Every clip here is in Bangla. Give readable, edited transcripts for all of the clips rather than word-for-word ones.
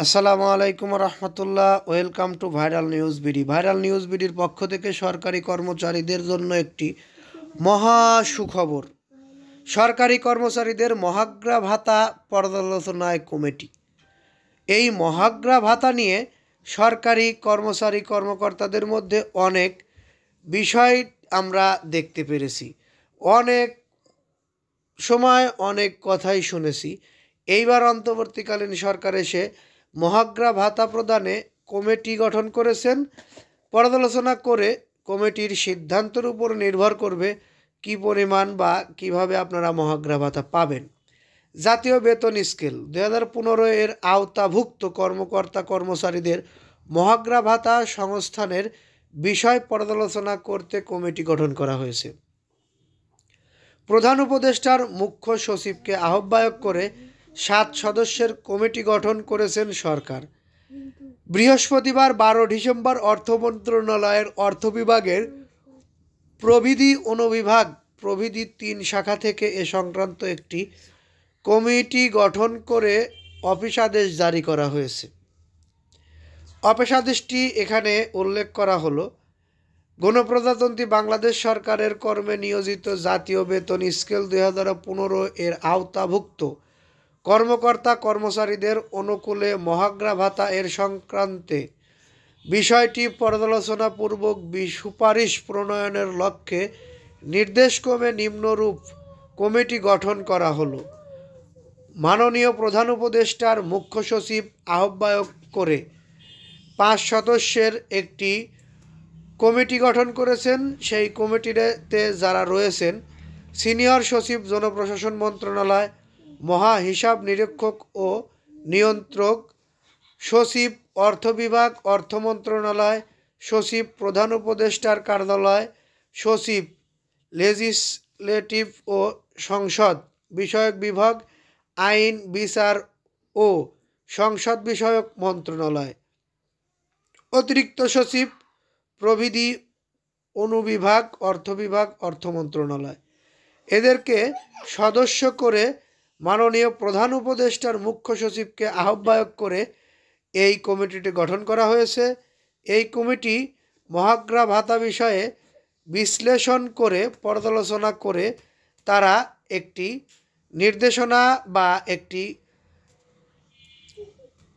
আসসালামু আলাইকুম রহমতুল্লাহ। Welcome to viral news BD. ভাইরাল নিউজ বিডির পক্ষ থেকে সরকারি কর্মচারীদের জন্য একটি মহা সুখবর। সরকারি কর্মচারীদের মহার্ঘ ভাতা পর্যালোচনায় কমিটি। এই মহার্ঘ ভাতা নিয়ে সরকারি কর্মকর্তাদের মধ্যে অনেক বিষয় আমরা দেখতে পেরেছি, অনেক সময় অনেক কথাই শুনেছি। এইবার অন্তর্বর্তীকালীন সরকার এসে মহার্ঘ ভাতা প্রদানে কমিটি গঠন করেছেন। পর্যালোচনা করে কমিটির সিদ্ধান্তের উপর নির্ভর করবে কি পরিমাণ বা কিভাবে আপনারা মহার্ঘ ভাতা পাবেন। জাতীয় বেতন স্কেল 2015 এর আওতাভুক্ত কর্মচারীদের মহার্ঘ ভাতা সংস্থানের বিষয় পর্যালোচনা করতে কমিটি গঠন করা হয়েছে। প্রধান উপদেষ্টার মুখ্য সচিবকে আহ্বায়ক করে 7 সদস্যের কমিটি গঠন করেছেন সরকার। বৃহস্পতিবার 12 ডিসেম্বর অর্থ মন্ত্রণালয়ের অর্থ বিভাগের প্রবিধি অনুবিভাগ প্রভৃতি 3 শাখা থেকে এ সংক্রান্ত একটি কমিটি গঠন করে অফিস আদেশ জারি করা হয়েছে। অফিস আদেশটি এখানে উল্লেখ করা হলো, গণপ্রজাতন্ত্রী বাংলাদেশ সরকারের কর্মে নিয়োজিত জাতীয় বেতন স্কেল 2015 এর আওতাভুক্ত কর্মচারীদের অনুকূলে মহার্ঘ ভাতা এর সংক্রান্তে বিষয়টি পর্যালোচনাপূর্বক সুপারিশ প্রণয়নের লক্ষ্যে নির্দেশক্রমে নিম্নরূপ কমিটি গঠন করা হলো। মাননীয় প্রধান উপদেষ্টার মুখ্য সচিব আহ্বায়ক করে 5 সদস্যের একটি কমিটি গঠন করেছেন। সেই কমিটিতে যারা রয়েছেন: সিনিয়র সচিব জনপ্রশাসন মন্ত্রণালয়, মহা হিসাব নিরীক্ষক ও নিয়ন্ত্রক, সচিব অর্থ বিভাগ অর্থ মন্ত্রণালয়, সচিব প্রধান উপদেষ্টার কার্যালয়, সচিব লেজিসলেটিভ ও সংসদ বিষয়ক বিভাগ, আইন বিচার ও সংসদ বিষয়ক মন্ত্রণালয়, অতিরিক্ত সচিব প্রবিধি অনুবিভাগ অর্থ বিভাগ অর্থ মন্ত্রণালয়। এদেরকে সদস্য করে মাননীয় প্রধান উপদেষ্টার মুখ্য সচিবকে আহ্বায়ক করে এই কমিটিটি গঠন করা হয়েছে। এই কমিটি মহার্ঘ ভাতা বিষয়ে বিশ্লেষণ করে পর্যালোচনা করে তারা একটি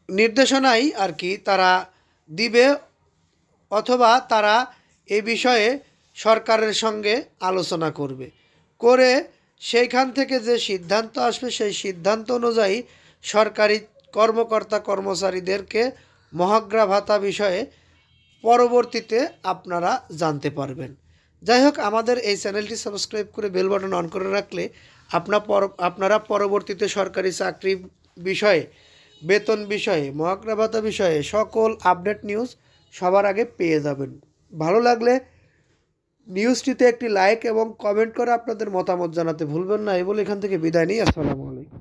নির্দেশনাই তারা দিবে, অথবা তারা এই বিষয়ে সরকারের সঙ্গে আলোচনা করে সেইখান থেকে যে সিদ্ধান্ত আসবে সেই সিদ্ধান্ত অনুযায়ী সরকারি কর্মচারীদেরকে মহার্ঘ ভাতা বিষয়ে পরবর্তীতে আপনারা জানতে পারবেন। যাই হোক, আমাদের এই চ্যানেলটি সাবস্ক্রাইব করে বেল বাটন অন করে রাখলে আপনারা পরবর্তীতে সরকারি চাকরি বিষয়ে, বেতন বিষয়ে, মহার্ঘ ভাতা বিষয়ে সকল আপডেট নিউজ সবার আগে পেয়ে যাবেন। ভালো লাগলে নিউজটিতে একটি লাইক এবং কমেন্ট করে আপনাদের মতামত জানাতে ভুলবেন না। এই বলে এখান থেকে বিদায় নিই। আসসালামু আলাইকুম।